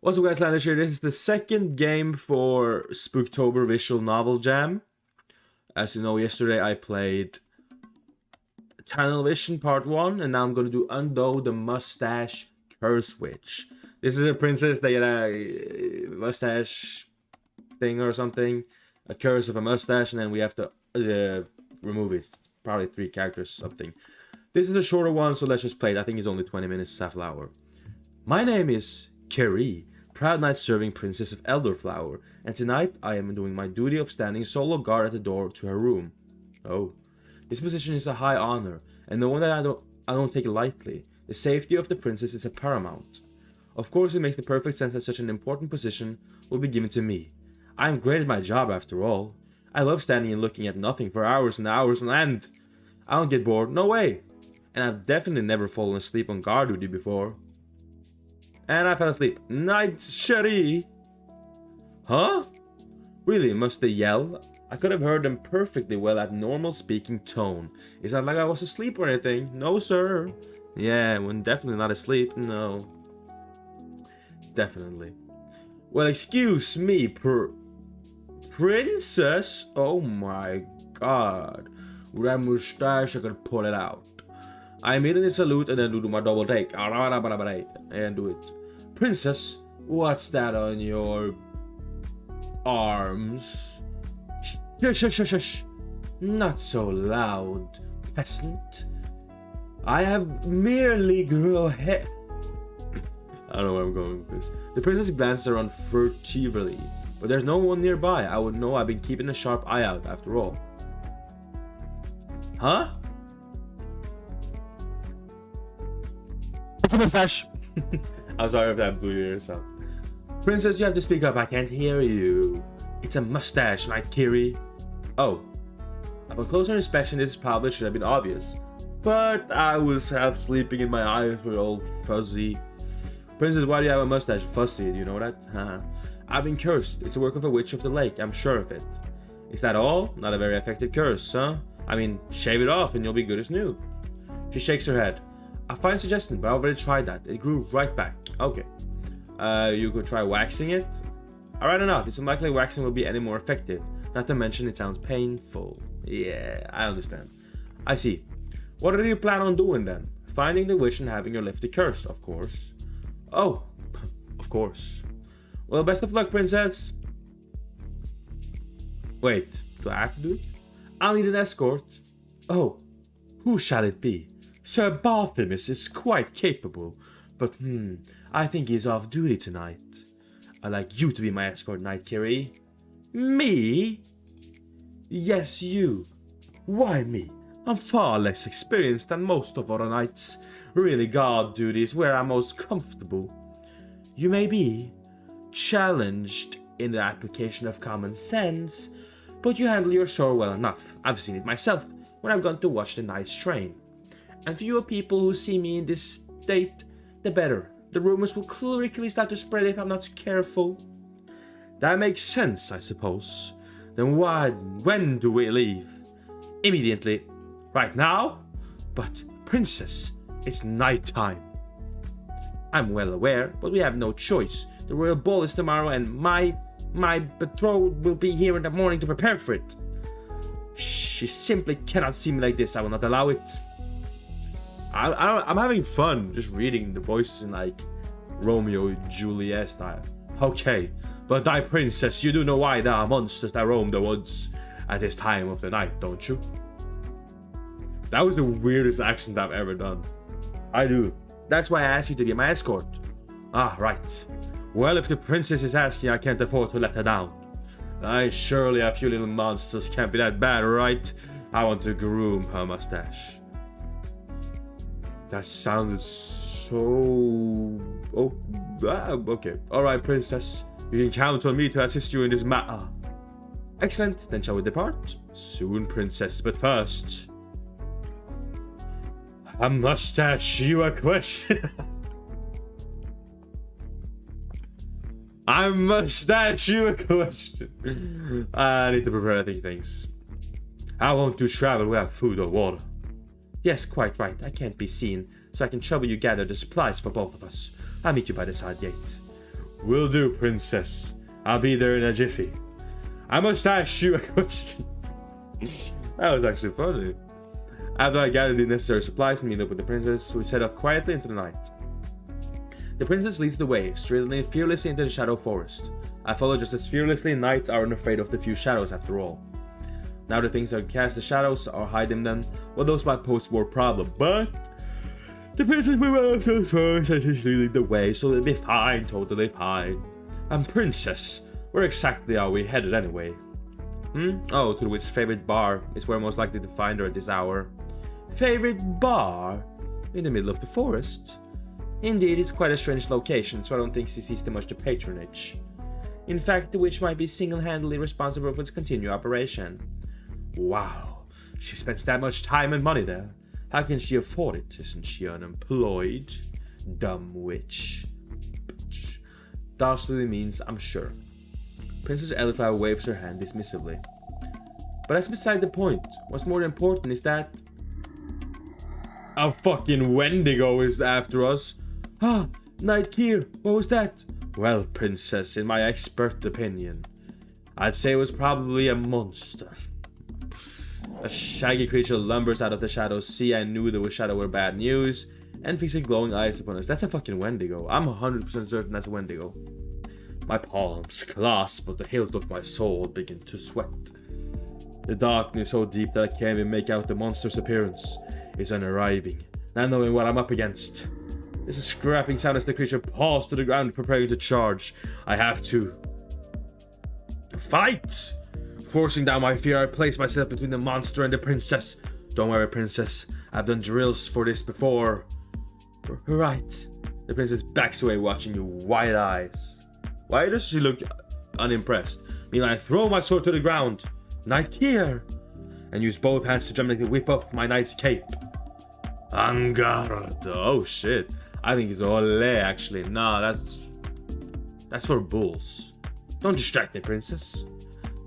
What's up, guys? Landish here. This is the second game for Spooktober Visual Novel Jam. As you know, yesterday I played Tunnel Vision Part 1, and now I'm going to do Undo the Mustache Curse Witch. This is a princess that get a mustache thing or something, a curse of a mustache, and then we have to remove it. Probably 3 characters or something. This is a shorter one, so let's just play it. I think it's only 20 minutes, half an hour. My name is Kiri, proud knight serving princess of Elderflower, and tonight I am doing my duty of standing solo guard at the door to her room. Oh, this position is a high honor, and the one that I don't take lightly. The safety of the princess is a paramount. Of course, it makes the perfect sense that such an important position will be given to me. I am great at my job after all. I love standing and looking at nothing for hours and hours on end. I don't get bored, no way. And I've definitely never fallen asleep on guard duty before. And I fell asleep. Knight Cherie! Huh? Really, must they yell? I could have heard them perfectly well at normal speaking tone. It's not like I was asleep or anything. No, sir. Yeah, when definitely not asleep. No. Definitely. Well, excuse me, princess? Oh my god. With that mustache, I could pull it out. I immediately salute and then do my double take. And do it. Princess, what's that on your arms? Shush. Not so loud, peasant. I have merely grown hair. I don't know where I'm going with this. The princess glances around furtively, but there's no one nearby. I would know I've been keeping a sharp eye out after all. Huh? It's a mustache. I'm sorry if that blew your ears out. Princess, you have to speak up. I can't hear you. It's a mustache, Knight Kiri. Oh. Upon closer inspection, this probably should have been obvious. But I was half sleeping and my eyes were all fuzzy. Princess, why do you have a mustache? Fuzzy, do you know that? I've been cursed. It's the work of a witch of the lake. I'm sure of it. Is that all? Not a very effective curse, huh? I mean, shave it off and you'll be good as new. She shakes her head. A fine suggestion, but I already tried that. It grew right back. Okay. You could try waxing it? Alright enough. It's unlikely waxing will be any more effective. Not to mention it sounds painful. Yeah, I understand. I see. What do you plan on doing then? Finding the witch and having her lift the curse, of course. Oh, of course. Well, best of luck, princess. Wait, do I have to do it? I'll need an escort. Oh, who shall it be? Sir Barthimus is quite capable, but I think he's off duty tonight. I'd like you to be my escort, Knight Kiri. Me? Yes, you. Why me? I'm far less experienced than most of our knights. Really, guard duty is where I'm most comfortable. You may be challenged in the application of common sense, but you handle your sword well enough. I've seen it myself when I've gone to watch the knights train. And fewer people who see me in this state, the better. The rumors will quickly start to spread if I'm not careful. That makes sense, I suppose. Then when do we leave? Immediately. Right now? But, princess, it's night time. I'm well aware, but we have no choice. The royal ball is tomorrow and my betrothed will be here in the morning to prepare for it. She simply cannot see me like this. I will not allow it. I'm having fun just reading the voices in like Romeo and Juliet style. Okay, but thy princess, you do know why there are monsters that roam the woods at this time of the night, don't you? That was the weirdest accent I've ever done. I do. That's why I asked you to be my escort. Ah, right. Well, if the princess is asking, I can't afford to let her down. Surely a few little monsters can't be that bad, right? I want to groom her mustache. That sounded so... Oh, okay. Alright, princess. You can count on me to assist you in this matter. Excellent. Then shall we depart? Soon, princess. But first... I must ask you a question. I must ask you a question. I need to prepare a few things. I want to travel without food or water. Yes, quite right. I can't be seen, so I can trouble you gather the supplies for both of us. I'll meet you by the side gate. Will do, princess. I'll be there in a jiffy. I must ask you a question. That was actually funny. After I gathered the necessary supplies and meet up with the princess, we set off quietly into the night. The princess leads the way, striding fearlessly into the shadow forest. I follow just as fearlessly. Knights aren't afraid of the few shadows after all. Now the things that cast the shadows or hide in them, well, those might pose more problem, but the princess will move to first and she's leading the way, so it'll be fine, totally fine. And princess, where exactly are we headed anyway? Oh, to the witch's favorite bar is where I'm most likely to find her at this hour. Favorite bar? In the middle of the forest? Indeed, it's quite a strange location, so I don't think she sees too much to patronage. In fact, the witch might be single-handedly responsible for its continued operation. Wow, she spends that much time and money there. How can she afford it? Isn't she unemployed? Dumb witch. Dastardly means, I'm sure. Princess Eliflower waves her hand dismissively. But that's beside the point. What's more important is that a fucking Wendigo is after us. Ah, Knight Keir, what was that? Well, princess, in my expert opinion, I'd say it was probably a monster. A shaggy creature lumbers out of the shadows. See, I knew there was shadow were bad news, and fixing glowing eyes upon us. That's a fucking Wendigo. I'm 100% certain that's a Wendigo. My palms clasp, but the hilt of my sword begin to sweat. The darkness so deep that I can't even make out the monster's appearance is unarriving, not knowing what I'm up against. There's a scrapping sound as the creature paws to the ground, preparing to charge. I have to fight! Forcing down my fear, I place myself between the monster and the princess. Don't worry, princess. I've done drills for this before. Right. The princess backs away, watching you wide eyes. Why does she look unimpressed? Meanwhile, I throw my sword to the ground. Knight Keir! And use both hands to dramatically whip up my knight's cape. En garde. Oh shit. I think it's ole, actually. Nah, that's for bulls. Don't distract me, princess.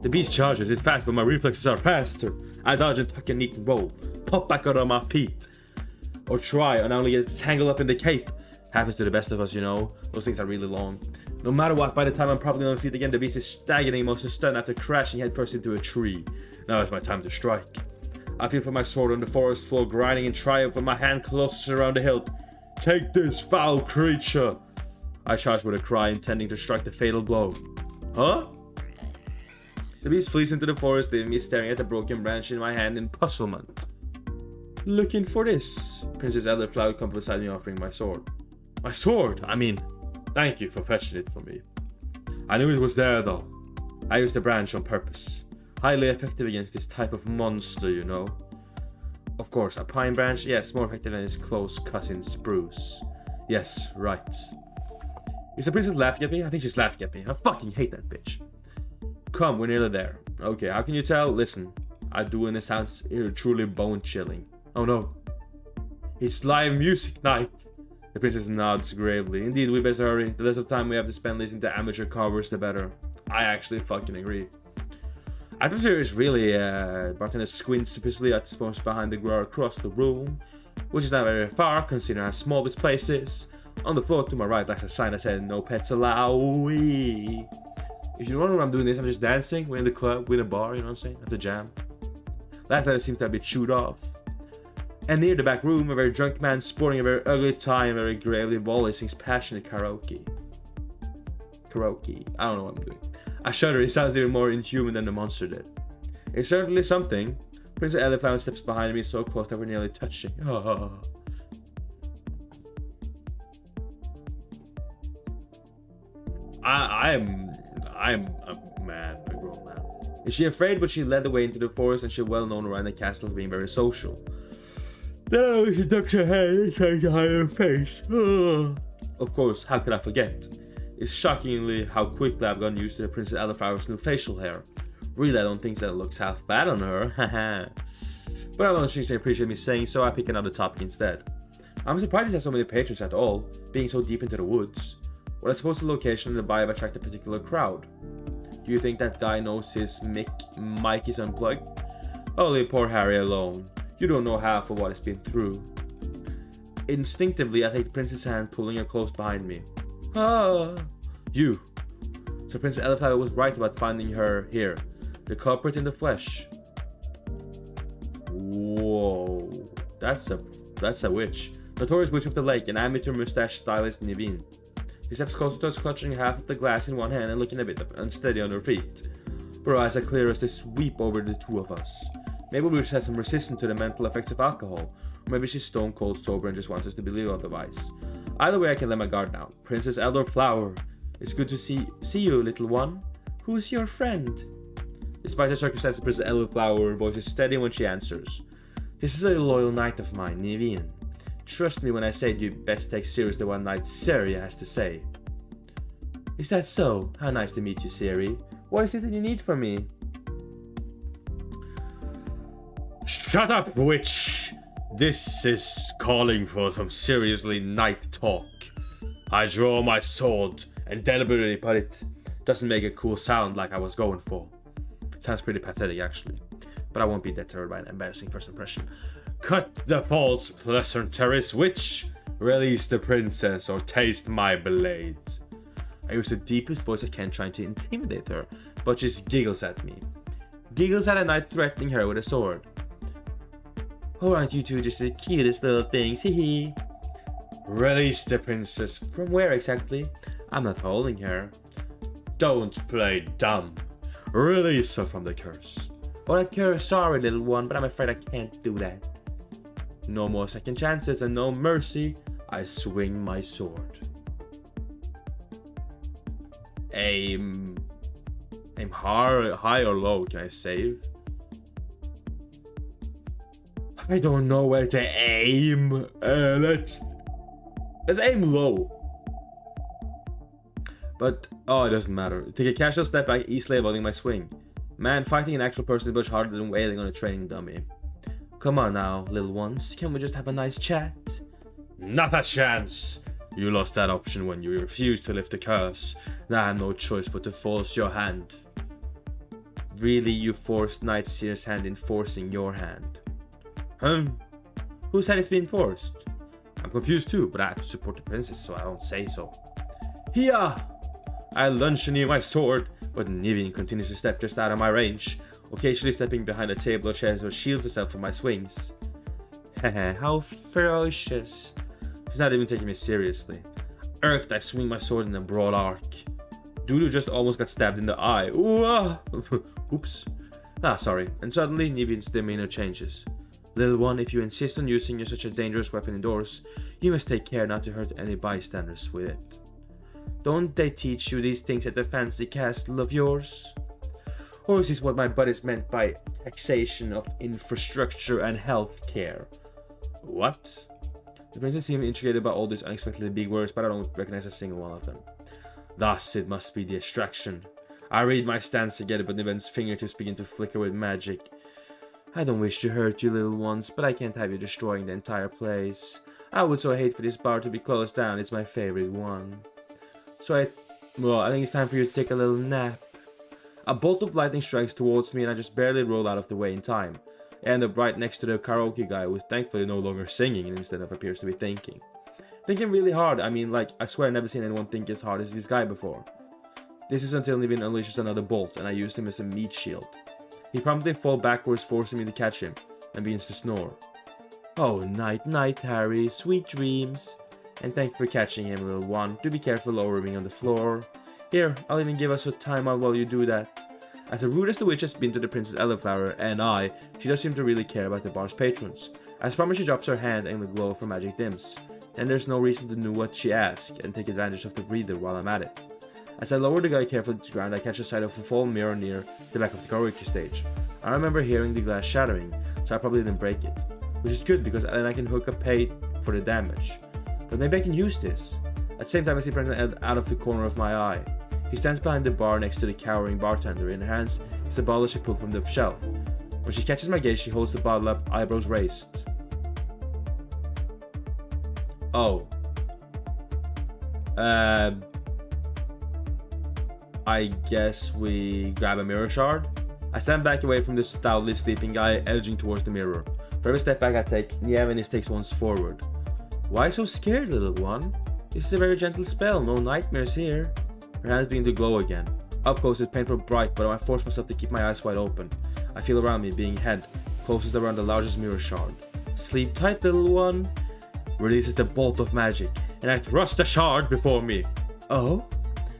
The beast charges, it's fast, but my reflexes are faster. I dodge and tuck a neat roll, pop back out on my feet. Or try, and only get tangled up in the cape. Happens to the best of us, you know. Those things are really long. No matter what, by the time I'm probably on my feet again, the beast is staggering, most stunned after crashing headfirst into a tree. Now it's my time to strike. I feel for my sword on the forest floor, grinding in triumph when my hand closes around the hilt. Take this, foul creature! I charge with a cry, intending to strike the fatal blow. Huh? The beast flees into the forest, leaving me staring at the broken branch in my hand in puzzlement. Looking for this? Princess Elderflower comes beside me, offering my sword. My sword? I mean, thank you for fetching it for me. I knew it was there, though. I used the branch on purpose. Highly effective against this type of monster, you know. Of course, a pine branch, yes, more effective than its close cousin spruce. Yes, right. Is the princess laughing at me? I think she's laughing at me. I fucking hate that bitch. Come, we're nearly there. Okay, how can you tell? Listen, I do, and it sounds truly bone-chilling. Oh no. It's live music night. The princess nods gravely. Indeed, we best hurry. The less of time we have to spend listening to amateur covers, the better. I actually fucking agree. Atmosphere is really, bartender squints superficially at the sponsor behind the bar across the room, which is not very far considering how small this place is. On the floor to my right lies a sign that said no pets allowed. If you wonder what I'm doing this, I'm just dancing. We're in the club, we're in a bar, you know what I'm saying? At the jam. Last letter seems to have been chewed off. And near the back room, a very drunk man sporting a very ugly tie and very gravely volley sings passionate karaoke. Karaoke. I don't know what I'm doing. I shudder, it sounds even more inhuman than the monster did. It's certainly something. Princess Eliflower steps behind me so close that we're nearly touching. Oh. I'm a man, a grown man. Is she afraid? But she led the way into the forest, and she's well known around the castle for being very social. Then she ducks her head and tries to hide her face. Oh. Of course, how could I forget? It's shockingly how quickly I've gotten used to Princess Eliflower's new facial hair. Really, I don't think that it looks half bad on her, haha. But I don't think she appreciates me saying so, I pick another topic instead. I'm surprised it has so many patrons at all, being so deep into the woods. Well, I suppose the location and the vibe attract a particular crowd. Do you think that guy knows his mic is unplugged? Oh, leave poor Harry alone. You don't know half of what he's been through. Instinctively, I take the princess' hand, pulling her close behind me. Ah, You! So Princess Eleflower was right about finding her here. The culprit in the flesh. Whoa. That's a witch. Notorious witch of the lake, an amateur mustache stylist Niveen. She steps closer to us, clutching half of the glass in one hand and looking a bit unsteady on her feet. Her eyes are clear as they sweep over the two of us. Maybe we just have some resistance to the mental effects of alcohol, or maybe she's stone cold sober and just wants us to believe otherwise. Either way, I can let my guard down. Princess Eleflower, it's good to see you, little one. Who's your friend? Despite the circumstances, Princess Eleflower, her voice is steady when she answers. This is a loyal knight of mine, Niveen. Trust me when I say you best take seriously what Knight Seri has to say. Is that so? How nice to meet you, Seri. What is it that you need from me? Shut up, witch! This is calling for some seriously knight talk. I draw my sword and deliberately, but it doesn't make a cool sound like I was going for. Sounds pretty pathetic, actually. But I won't be deterred by an embarrassing first impression. Cut the false pleasantries, witch! Release the princess or taste my blade. I use the deepest voice I can, trying to intimidate her, but she giggles at me. Giggles at a knight threatening her with a sword. Oh, aren't you two just the cutest little things, hee. Release the princess. From where exactly? I'm not holding her. Don't play dumb. Release her from the curse. Alright, curse, sorry little one, but I'm afraid I can't do that. No more second chances and no mercy. I swing my sword. Aim high or low, can I save? I don't know where to aim. Let's aim low. But, oh, it doesn't matter. Take a casual step back, easily avoiding my swing. Man, fighting an actual person is much harder than wailing on a training dummy. Come on now, little ones. Can we just have a nice chat? Not a chance. You lost that option when you refused to lift the curse. Now I have no choice but to force your hand. Really, you forced Knight Seri's hand in forcing your hand? Whose hand is being forced? I'm confused too, but I have to support the princess, so I don't say so. Hiya! I lunge and use my sword, but Niveen continues to step just out of my range, occasionally stepping behind a table or chair so she shields herself from my swings. Hehe, how ferocious. She's not even taking me seriously. Irked, I swing my sword in a broad arc. Dudu just almost got stabbed in the eye. Oops. Sorry. And suddenly, Niveen's demeanor changes. Little one, if you insist on using such a dangerous weapon indoors, you must take care not to hurt any bystanders with it. Don't they teach you these things at the fancy castle of yours? Or is this what my buddies meant by taxation of infrastructure and health care? What? The princess seemed intrigued about all these unexpectedly big words, but I don't recognize a single one of them. Thus, it must be the extraction. I read my stance again, but Niveen's fingertips begin to flicker with magic. I don't wish to hurt you, little ones, but I can't have you destroying the entire place. I would so hate for this bar to be closed down. It's my favorite one. So I think it's time for you to take a little nap. A bolt of lightning strikes towards me and I just barely roll out of the way in time. I end up right next to the karaoke guy who's thankfully no longer singing and instead of appears to be thinking. Thinking really hard. I mean, like, I swear I've never seen anyone think as hard as this guy before. This is until Niveen unleashes another bolt and I use him as a meat shield. He promptly falls backwards, forcing me to catch him, and begins to snore. Oh, night, Harry, sweet dreams. And thank you for catching him, little one. Do be careful lowering on the floor. Here, I'll even give us a timeout while you do that. As rude as the witch has been to the Princess Eleflower and she does seem to really care about the bar's patrons. As promised, she drops her hand and the glow of her magic dims. And there's no reason to know what she asks and take advantage of the breather while I'm at it. As I lower the guy carefully to the ground, I catch a sight of a fallen mirror near the back of the karaoke stage. I remember hearing the glass shattering, so I probably didn't break it. Which is good because then I can hook up pay for the damage. But maybe I can use this. At the same time, I see Princess out of the corner of my eye. She stands behind the bar next to the cowering bartender. In her hands is a bottle she pulled from the shelf. When she catches my gaze, she holds the bottle up, eyebrows raised. Oh. I guess we grab a mirror shard? I stand back away from the stoutly sleeping guy, edging towards the mirror. For every step back I take, Niamhanis takes one forward. Why so scared, little one? This is a very gentle spell, no nightmares here. Her hands begin to glow again. Up close it's painful bright, but I force myself to keep my eyes wide open. I feel around me, being head closest around the largest mirror shard. Sleep tight, little one. Releases the bolt of magic, and I thrust the shard before me. Oh?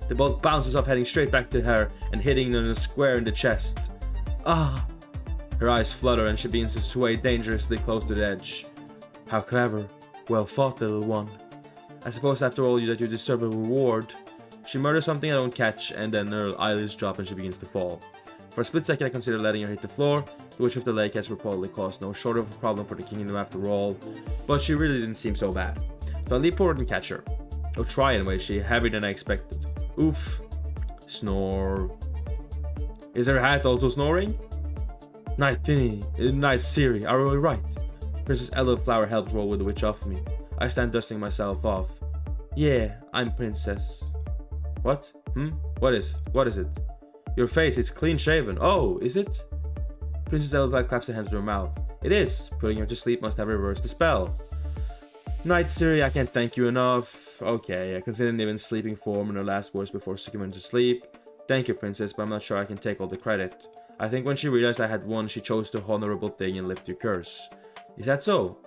The bolt bounces off, heading straight back to her and hitting her in a square in the chest. Ah! Her eyes flutter and she begins to sway dangerously close to the edge. How clever. Well fought, little one. I suppose after all that you deserve a reward. She mutters something I don't catch, and then her eyelids drop and she begins to fall. For a split second I consider letting her hit the floor. The Witch of the Lake has reportedly caused no short of a problem for the kingdom after all, but she really didn't seem so bad. So I leap forward and catch her. Or try anyway, she's heavier than I expected. Oof. Snore. Is her hat also snoring? Night Ciri, are we right? Princess Elderflower helped roll with the witch off me. I stand dusting myself off. Yeah, I'm princess. What? What is it? Your face is clean shaven. Oh, is it? Princess Elderflower claps her hands to her mouth. It is. Putting her to sleep must have reversed the spell. Night Ciri, I can't thank you enough. Okay, I considered even sleeping form in her last words before succumbing to sleep. Thank you, princess, but I'm not sure I can take all the credit. I think when she realized I had won, she chose the honorable thing and lift your curse. Is that so?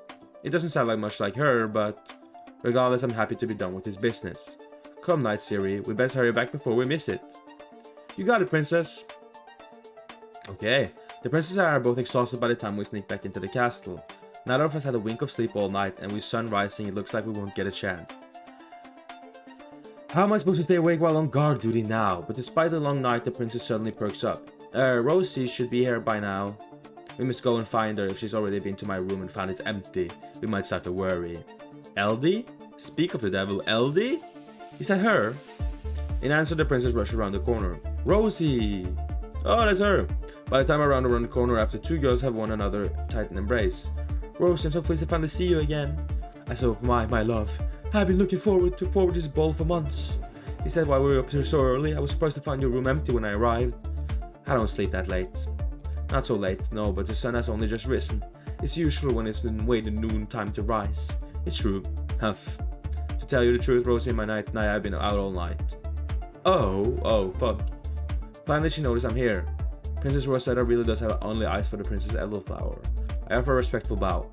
It doesn't sound like much like her, but regardless, I'm happy to be done with this business. Come, Night Ciri, we best hurry back before we miss it. You got it, princess. Okay, the princess and I are both exhausted by the time we sneak back into the castle. Neither of us had a wink of sleep all night, and with sun rising, it looks like we won't get a chance. How am I supposed to stay awake while on guard duty now? But despite the long night, the princess suddenly perks up. Rosie should be here by now. We must go and find her. If she's already been to my room and found it's empty, we might start to worry. Eldy? Speak of the devil, Eldy? Is that her? In answer, the princess rushed around the corner. Rosie! Oh, that's her! By the time I round around the corner, after two girls have one another tight in embrace. Rosie, I'm so pleased to finally see you again. I said, my love. I've been looking forward to this ball for months. He said while we were up here so early, I was surprised to find your room empty when I arrived. I don't sleep that late. Not so late, no, but the sun has only just risen. It's usual when it's way the noon time to rise. It's true. Huff. To tell you the truth, Rosie, my night I've been out all night. Oh, fuck. Finally she noticed I'm here. Princess Rosetta really does have only eyes for the Princess Elderflower. I offer a respectful bow.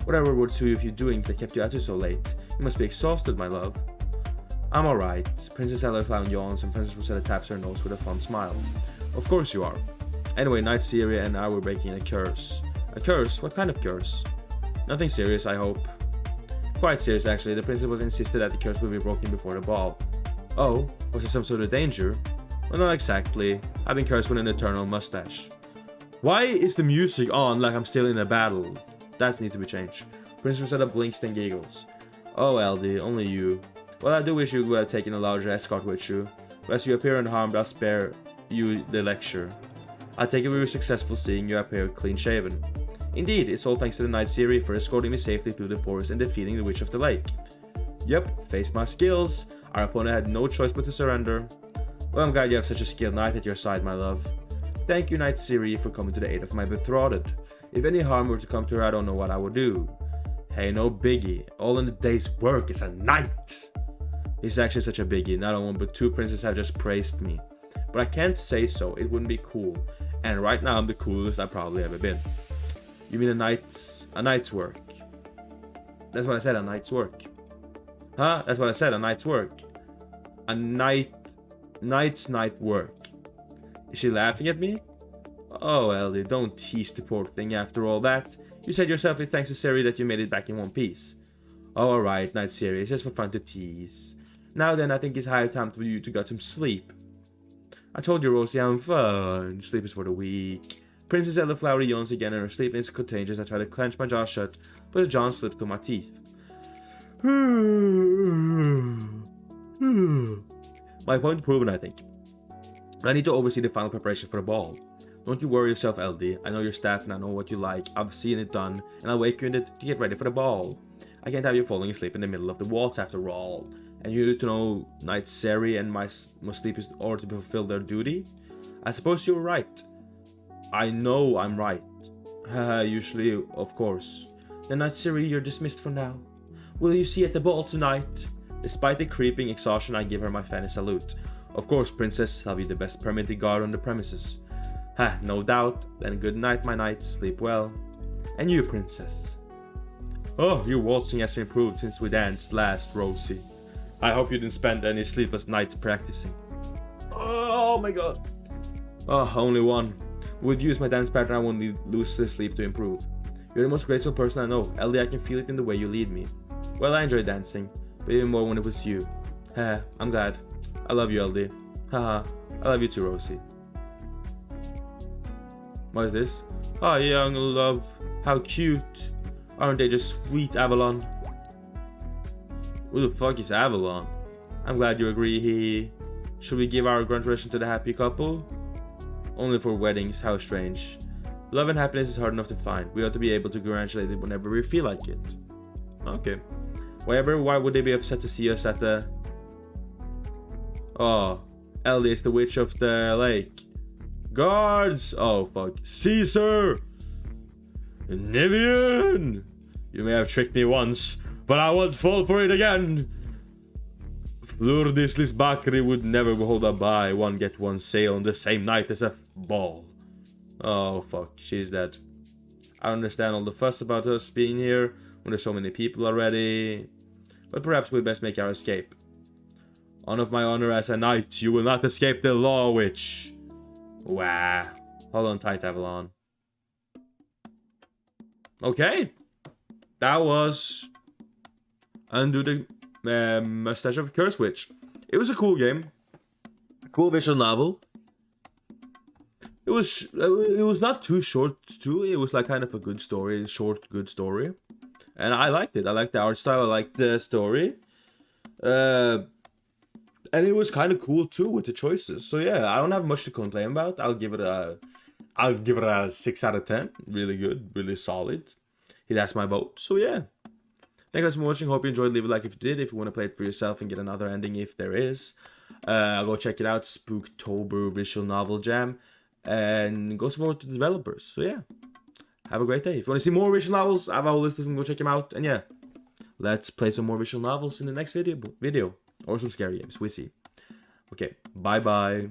Whatever would suit you if you're doing that kept you out here so late. You must be exhausted, my love. I'm alright. Princess Elderflower yawns and Princess Rosetta taps her nose with a fond smile. Of course you are. Anyway, Night Ciri and I were breaking a curse. A curse? What kind of curse? Nothing serious, I hope. Quite serious, actually. The princess was insisted that the curse would be broken before the ball. Oh, was there some sort of danger? Well, not exactly. I've been cursed with an eternal mustache. Why is the music on like I'm still in a battle? That needs to be changed. Princess Rosetta blinks then giggles. Oh, Eldy, only you. Well, I do wish you would have taken a larger escort with you. But as you appear unharmed, I'll spare you the lecture. I take it we were successful seeing you appear clean shaven. Indeed, it's all thanks to the Night Ciri for escorting me safely through the forest and defeating the Witch of the Lake. Yep, faced my skills. Our opponent had no choice but to surrender. Well, I'm glad you have such a skilled knight at your side, my love. Thank you, Night Ciri, for coming to the aid of my betrothed. If any harm were to come to her, I don't know what I would do. Hey, no biggie. All in the day's work is a night. It's actually such a biggie. Not only but two princes have just praised me. But I can't say so. It wouldn't be cool. And right now, I'm the coolest I've probably ever been. You mean a night's work? That's what I said, a night's work. Huh? That's what I said, a night's work. A night's work. Is she laughing at me? Oh, Eldy, don't tease the poor thing after all that. You said yourself it's thanks to Ciri that you made it back in one piece. Oh, alright, Night Ciri, it's just for fun to tease. Now then, I think it's high time for you to get some sleep. I told you, Rosie, I'm fun. Sleep is for the weak. Princess Elderflower yawns again and her sleepiness is contagious. I try to clench my jaw shut, but the jaw slips through my teeth. My point proven, I think. But I need to oversee the final preparation for the ball. Don't you worry yourself, Eldy. I know your staff and I know what you like. I've seen it done, and I'll wake you to get ready for the ball. I can't have you falling asleep in the middle of the waltz after all. And you need to know Night Ciri and must sleep in order to fulfill their duty? I suppose you're right. I know I'm right. Usually, of course. Then Night Ciri, you're dismissed for now. Will you see at the ball tonight? Despite the creeping exhaustion, I give her my final salute. Of course, princess, I'll be the best permitted guard on the premises. Ha, no doubt. Then good night, my knight. Sleep well. And you, princess. Oh, your waltzing has improved since we danced last, Rosie. I hope you didn't spend any sleepless nights practicing. Oh my god. Oh, only one. Would use my dance pattern, I won't lose the sleep to improve. You're the most graceful person I know. Ellie, I can feel it in the way you lead me. Well, I enjoy dancing, but even more when it was you. Haha, I'm glad. I love you, Ellie. Haha, I love you too, Rosie. What is this? Oh, young love. How cute. Aren't they just sweet, Avalon? Who the fuck is Avalon? I'm glad you agree. Should we give our congratulations to the happy couple? Only for weddings, how strange. Love and happiness is hard enough to find. We ought to be able to congratulate it whenever we feel like it. Okay. Why would they be upset to see us at the... Oh, Ellie is the witch of the lake. Guards! Oh, fuck. Caesar! Nivian! You may have tricked me once, but I won't fall for it again. Lourdes Lisbakri would never hold up by one get one sale on the same night as a ball. Oh, fuck. She's dead. I understand all the fuss about us being here when there's so many people already. But perhaps we best make our escape. On of my honor as a knight, you will not escape the law, witch. Wah. Hold on tight, Avalon. Okay. That was Undo the Mustache of Curse Witch. It was a cool game. Cool visual novel. It was not too short too. It was like kind of a good story, short good story. And I liked it. I liked the art style, I liked the story. And it was kind of cool too with the choices. So yeah, I don't have much to complain about. I'll give it a 6 out of 10. Really good, really solid. That's my vote. So yeah. Thank you guys for watching. Hope you enjoyed. Leave a like if you did. If you want to play it for yourself and get another ending if there is. Go check it out. Spooktober Visual Novel Jam. And go support the developers. So yeah. Have a great day. If you want to see more visual novels, I have a whole list of them. Go check them out. And yeah. Let's play some more visual novels in the next video. Or some scary games. We see. Okay. Bye bye.